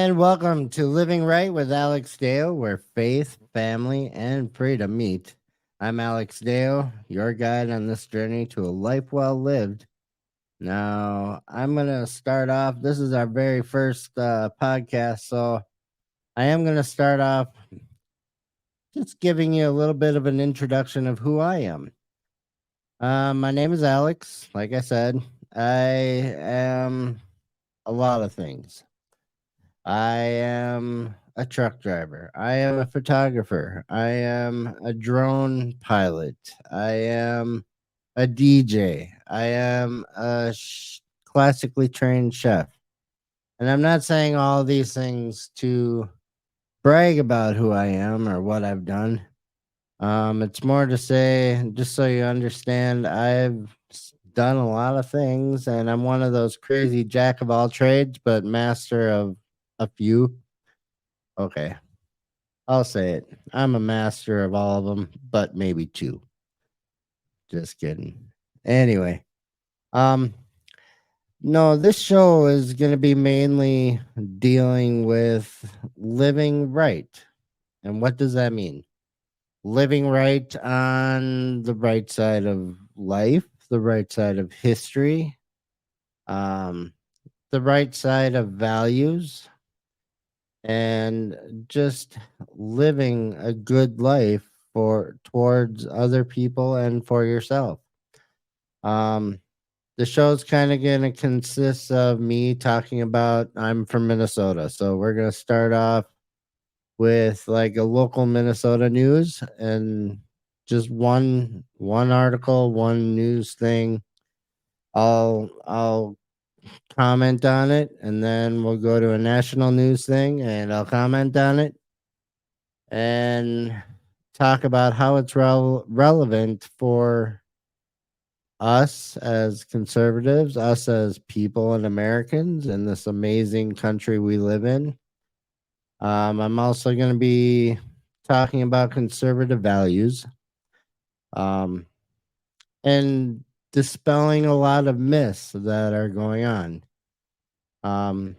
And welcome to Living Right with Alex Deyo, where faith, family, and freedom meet. I'm Alex Deyo, your guide on this journey to a life well lived. Now, I'm going to start off. This is our very first podcast, so I am going to start off just giving you a little bit of an introduction of who I am. My name is Alex. Like I said, I am a lot of things. I am a truck driver. I am a photographer. I am a drone pilot. I am a DJ. I am a classically trained chef. And I'm not saying all these things to brag about who I am or what I've done. It's more to say, just so you understand, I've done a lot of things, and I'm one of those crazy jack of all trades, but master of a few. Okay, I'll say it. I'm a master of all of them, but maybe two. Just kidding. Anyway, um, no, this show is going to be mainly dealing with living right. And what does that mean? Living right on the right side of life, the right side of history, um, the right side of values, and just living a good life for towards other people and for yourself. Um, the show's kind of going to consist of me talking about I'm from Minnesota, so we're going to start off with like a local Minnesota news and just one article, one news thing. I'll comment on it, and then we'll go to a national news thing and I'll comment on it and talk about how it's relevant for us as conservatives, us as people and Americans in this amazing country we live in. I'm also going to be talking about conservative values, um, and dispelling a lot of myths that are going on. Um,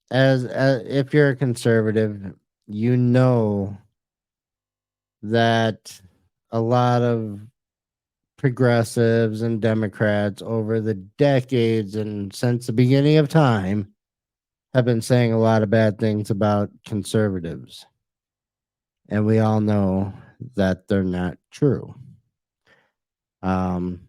as if you're a conservative, you know that a lot of progressives and Democrats over the decades and since the beginning of time have been saying a lot of bad things about conservatives. And we all know that they're not true. Um,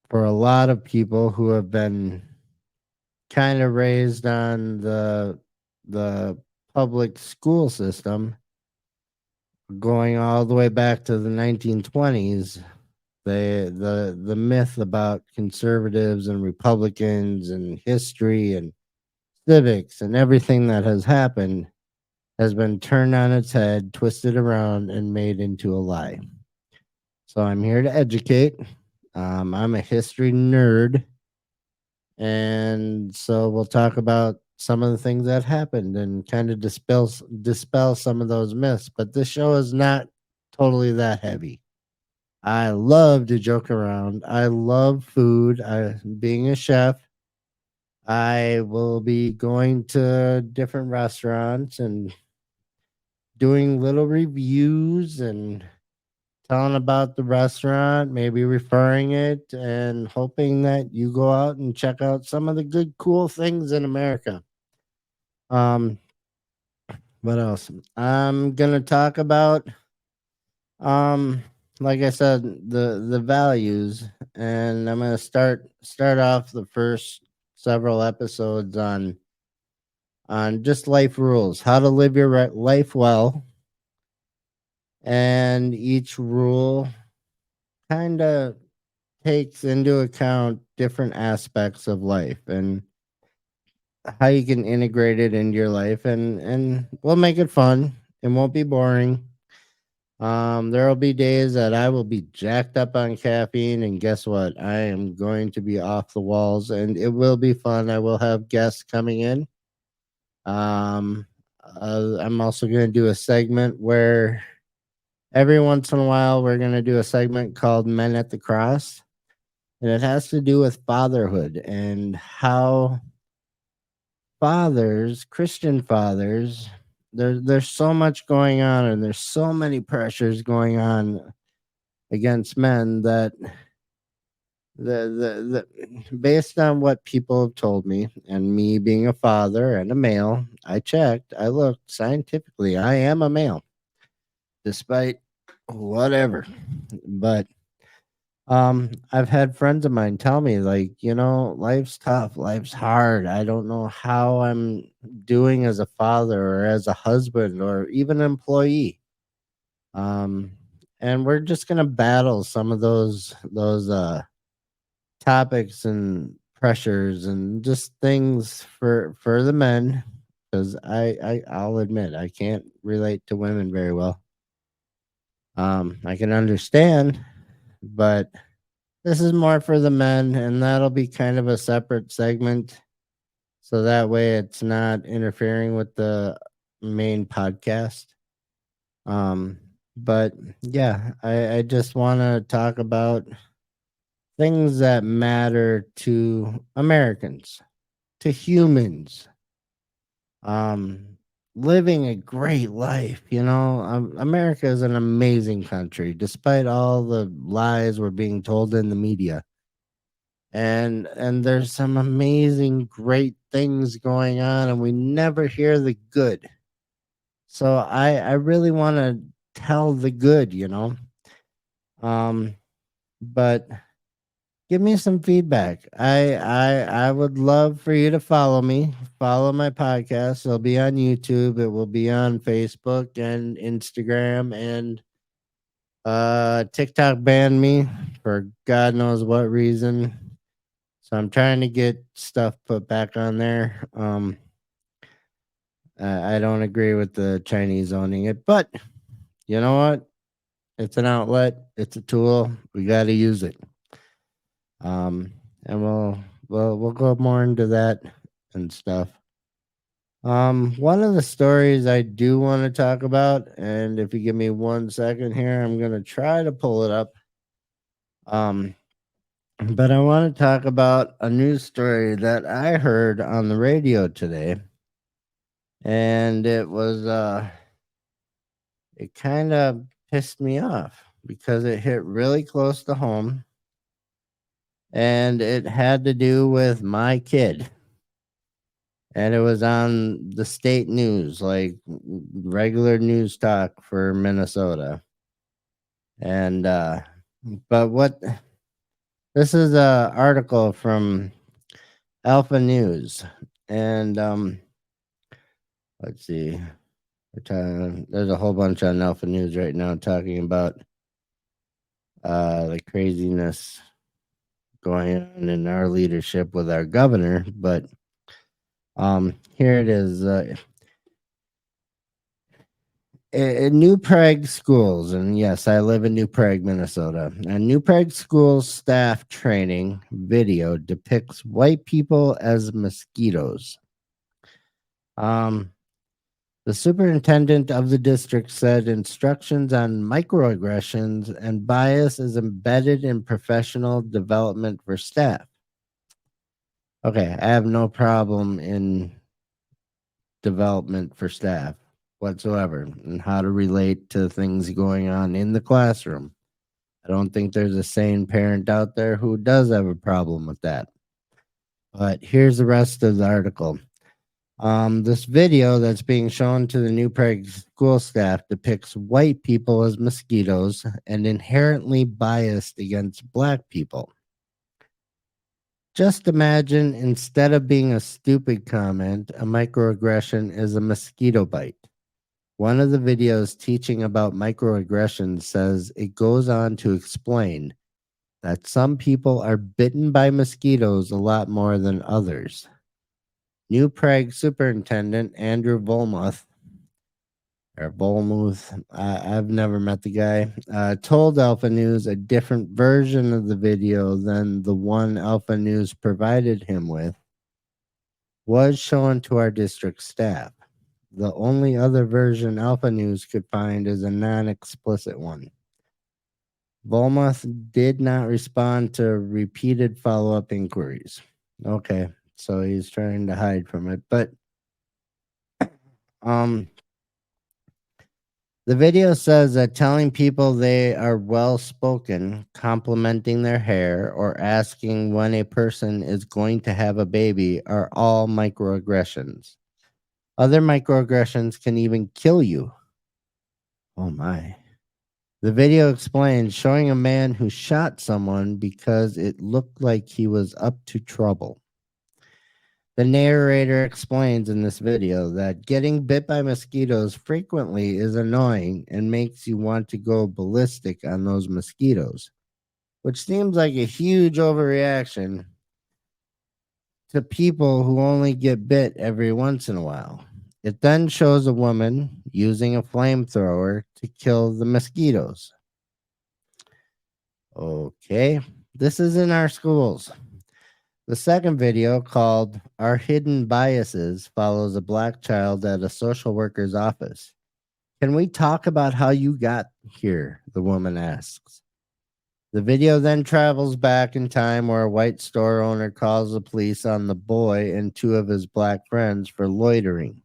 for a lot of people who have been kind of raised on the public school system going all the way back to the 1920s, the myth about conservatives and Republicans and history and civics and everything that has happened has been turned on its head, twisted around, and made into a lie. So I'm here to educate. I'm a history nerd, and so we'll talk about some of the things that happened and kind of dispel some of those myths. But this show is not totally that heavy. I love to joke around. I love food. Being a chef, I will be going to different restaurants and doing little reviews and telling about the restaurant, maybe referring it, and hoping that you go out and check out some of the good, cool things in America. Um, what else? I'm gonna talk about, um, like I said, the values, and I'm gonna start off the first several episodes on just life rules, how to live your life well, and each rule kind of takes into account different aspects of life and how you can integrate it into your life, and we'll make it fun. It won't be boring. There will be days that I will be jacked up on caffeine, and guess what? I am going to be off the walls, and it will be fun. I will have guests coming in. Um, I'm also going to do a segment where every once in a while we're going to do a segment called Men at the Cross, and it has to do with fatherhood and how fathers, Christian fathers, there's so much going on, and there's so many pressures going on against men that based on what people have told me, and me being a father and a male, I checked, I looked scientifically, I am a male, despite whatever. But I've had friends of mine tell me, like, life's tough, life's hard. I don't know how I'm doing as a father or as a husband or even an employee. Um, and we're just gonna battle some of those topics and pressures and just things for the men, because I'll admit I can't relate to women very well. I can understand, but this is more for the men, and that'll be kind of a separate segment. So that way it's not interfering with the main podcast. Um, but yeah, I just want to talk about things that matter to Americans, to humans. Um, living a great life, America is an amazing country, despite all the lies we're being told in the media. And there's some amazing great things going on, and we never hear the good. So I really want to tell the good. um but give me some feedback. I would love for you to follow my podcast. It'll be on YouTube, it will be on Facebook and Instagram, and TikTok banned me for god knows what reason. So I'm trying to get stuff put back on there. I don't agree with the Chinese owning it, but you know what? It's an outlet. It's a tool. We got to use it. And we'll go more into that and stuff. One of the stories I do want to talk about, and if you give me 1 second here, I'm gonna try to pull it up. Um, but I want to talk about a news story that I heard on the radio today, and it kind of pissed me off because it hit really close to home, and it had to do with my kid. And it was on the state news, like regular news talk for Minnesota. And but what this is a article from Alpha News, and let's see, there's a whole bunch on Alpha News right now talking about the craziness going on in our leadership with our governor. But here it is. In New Prague schools, and yes, I live in New Prague, Minnesota. And New Prague schools staff training video depicts white people as mosquitoes. Um, the superintendent of the district said instructions on microaggressions and bias is embedded in professional development for staff. Okay, I have no problem in development for staff whatsoever and how to relate to things going on in the classroom. I don't think there's a sane parent out there who does have a problem with that. But here's the rest of the article. This video that's being shown to the New Prague school staff depicts white people as mosquitoes and inherently biased against black people. Just imagine, instead of being a stupid comment, a microaggression is a mosquito bite. One of the videos teaching about microaggressions says it goes on to explain that some people are bitten by mosquitoes a lot more than others. New Prague Superintendent Andrew Volmuth, I've never met the guy, told Alpha News a different version of the video than the one Alpha News provided him with was shown to our district staff. The only other version Alpha News could find is a non-explicit one. Volmuth did not respond to repeated follow-up inquiries. Okay, so he's trying to hide from it. But um, the video says that telling people they are well spoken, complimenting their hair, or asking when a person is going to have a baby are all microaggressions. Other microaggressions can even kill you. Oh my. The video explains showing a man who shot someone because it looked like he was up to trouble. The narrator explains in this video that getting bit by mosquitoes frequently is annoying and makes you want to go ballistic on those mosquitoes, which seems like a huge overreaction to people who only get bit every once in a while. It then shows a woman using a flamethrower to kill the mosquitoes. Okay, this is in our schools. The second video, called Our Hidden Biases, follows a black child at a social worker's office. Can we talk about how you got here? The woman asks. The video then travels back in time where a white store owner calls the police on the boy and two of his black friends for loitering.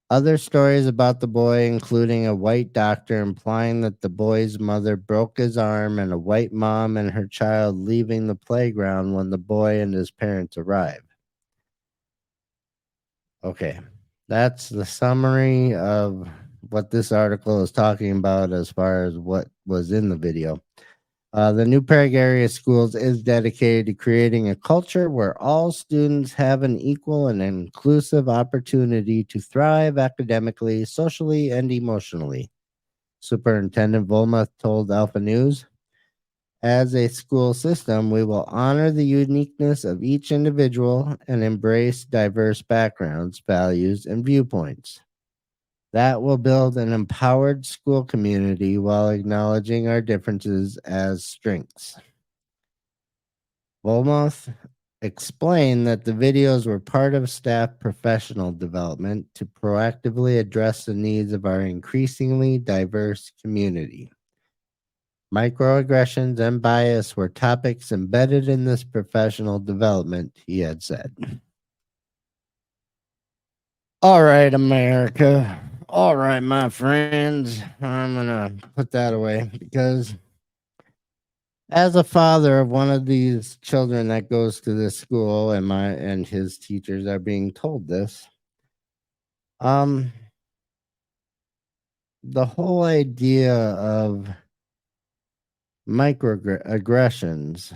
Other stories about the boy, including a white doctor implying that the boy's mother broke his arm, and a white mom and her child leaving the playground when the boy and his parents arrive. Okay, that's the summary of what this article is talking about as far as what was in the video. The New Prague area schools is dedicated to creating a culture where all students have an equal and inclusive opportunity to thrive academically, socially, and emotionally. Superintendent Volmuth told Alpha News, as a school system, we will honor the uniqueness of each individual and embrace diverse backgrounds, values, and viewpoints. That will build an empowered school community while acknowledging our differences as strengths. Volmuth explained that the videos were part of staff professional development to proactively address the needs of our increasingly diverse community. Microaggressions and bias were topics embedded in this professional development, he had said. All right, America. All right, my friends. I'm going to put that away because as a father of one of these children that goes to this school, and his teachers are being told this, um the whole idea of microaggressions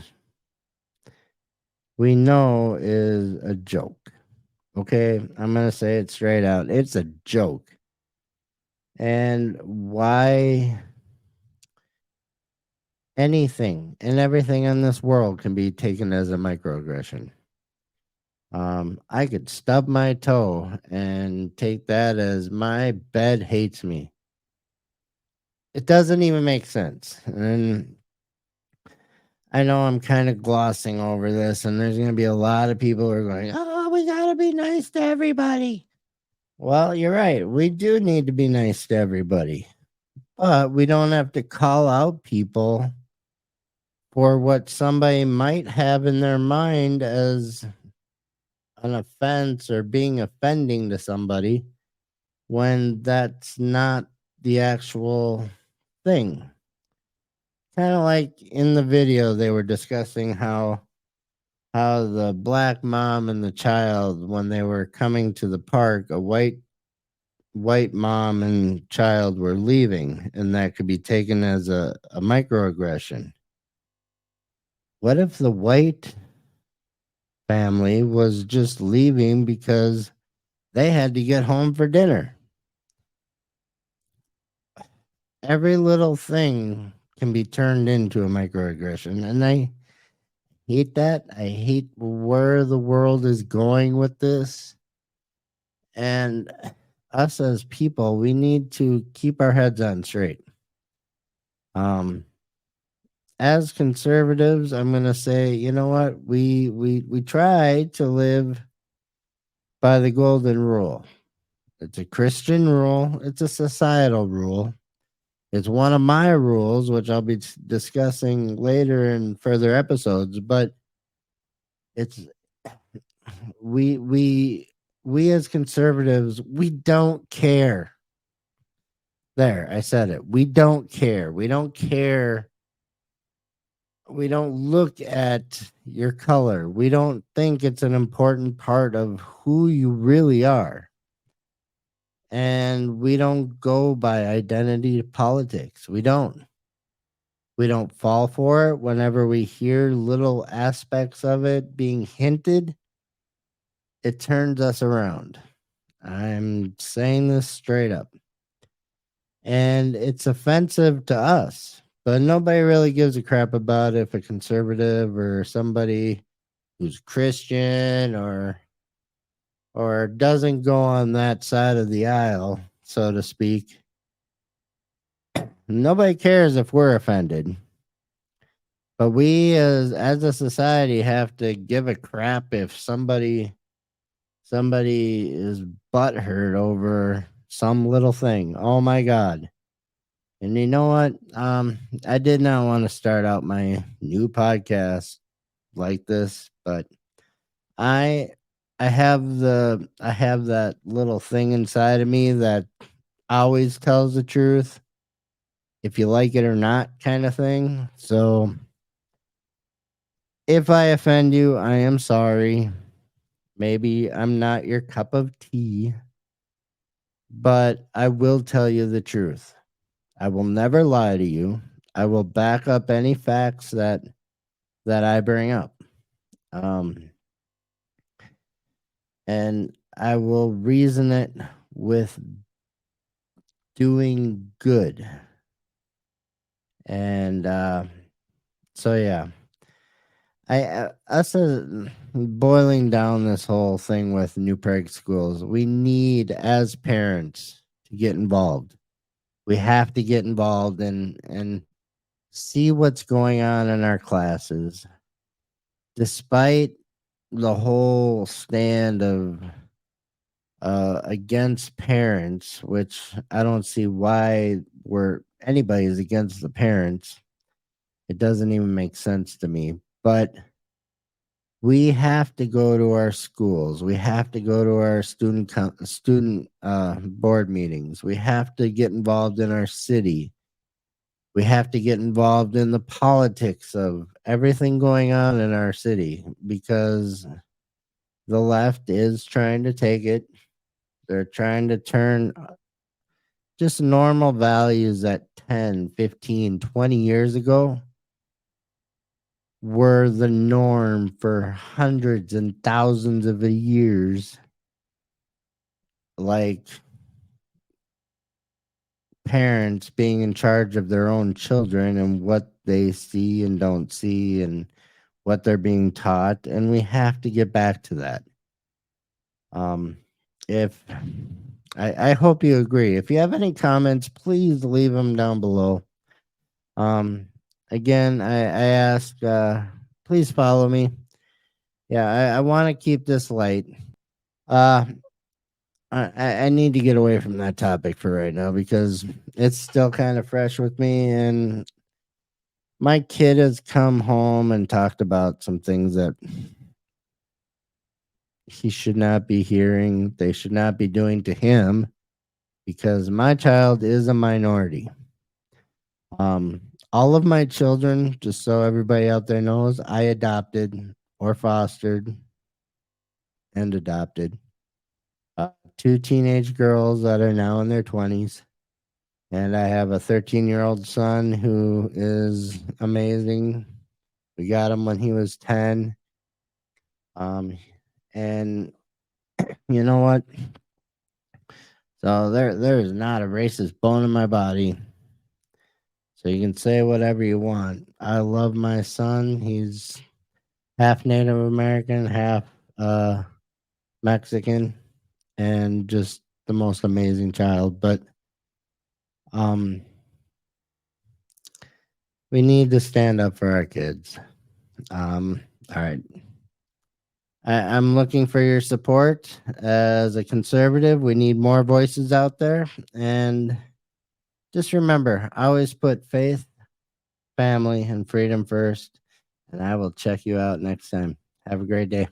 we know is a joke. Okay, I'm going to say it straight out. It's a joke. And why anything and everything in this world can be taken as a microaggression. I could stub my toe and take that as my bed hates me. It doesn't even make sense. And I know I'm kind of glossing over this, and there's going to be a lot of people who are going, oh, we got to be nice to everybody. Well, you're right. We do need to be nice to everybody, but we don't have to call out people for what somebody might have in their mind as an offense or being offending to somebody when that's not the actual thing. Kind of like in the video, they were discussing how the black mom and the child, when they were coming to the park, a white mom and child were leaving, and that could be taken as a microaggression. What if the white family was just leaving because they had to get home for dinner? Every little thing can be turned into a microaggression, and I hate that. I hate where the world is going with this. And us as people, we need to keep our heads on straight. As conservatives, I'm going to say, you know what? We try to live by the golden rule. It's a Christian rule, it's a societal rule. It's one of my rules, which I'll be discussing later in further episodes, but it's we we we as conservatives, we don't care. There, I said it. We don't care. We don't care. We don't look at your color. We don't think it's an important part of who you really are. And we don't go by identity politics. We don't. We don't fall for it whenever we hear little aspects of it being hinted. It turns us around. I'm saying this straight up. And it's offensive to us. But nobody really gives a crap about if a conservative or somebody who's Christian or doesn't go on that side of the aisle, so to speak. Nobody cares if we're offended. But we as a society have to give a crap if somebody is butthurt over some little thing. Oh my god. And you know what? I did not want to start out my new podcast like this, but I I have that little thing inside of me that always tells the truth, if you like it or not, kind of thing. So if I offend you, I am sorry. Maybe I'm not your cup of tea, but I will tell you the truth. I will never lie to you. I will back up any facts that I bring up. Um, and I will reason it with doing good. And so yeah, us as boiling down this whole thing with new preg schools, we need as parents to get involved. We have to get involved and see what's going on in our classes. Despite the whole stand of against parents, which I don't see why anybody's against the parents. It doesn't even make sense to me. But we have to go to our schools. We have to go to our student board meetings. We have to get involved in our city. We have to get involved in the politics of everything going on in our city because the left is trying to take it. They're trying to turn just normal values that 10, 15, 20 years ago were the norm for hundreds and thousands of years. Like parents being in charge of their own children and what they see and don't see and what they're being taught. And we have to get back to that. If I hope you agree. If you have any comments, please leave them down below. Again, I ask, please follow me. Yeah, I want to keep this light. Uh, I need to get away from that topic for right now because it's still kind of fresh with me. And my kid has come home and talked about some things that he should not be hearing, they should not be doing to him because my child is a minority. All of my children, just so everybody out there knows, I adopted or fostered and adopted. Two teenage girls that are now in their 20s. And I have a 13-year-old son who is amazing. We got him when he was 10. And you know what? So there is not a racist bone in my body. So you can say whatever you want. I love my son. He's half Native American, half Mexican, and just the most amazing child. But um we need to stand up for our kids. All right. I'm looking for your support as a conservative. We need more voices out there. And just remember, always put faith, family, and freedom first. And I will check you out next time. Have a great day.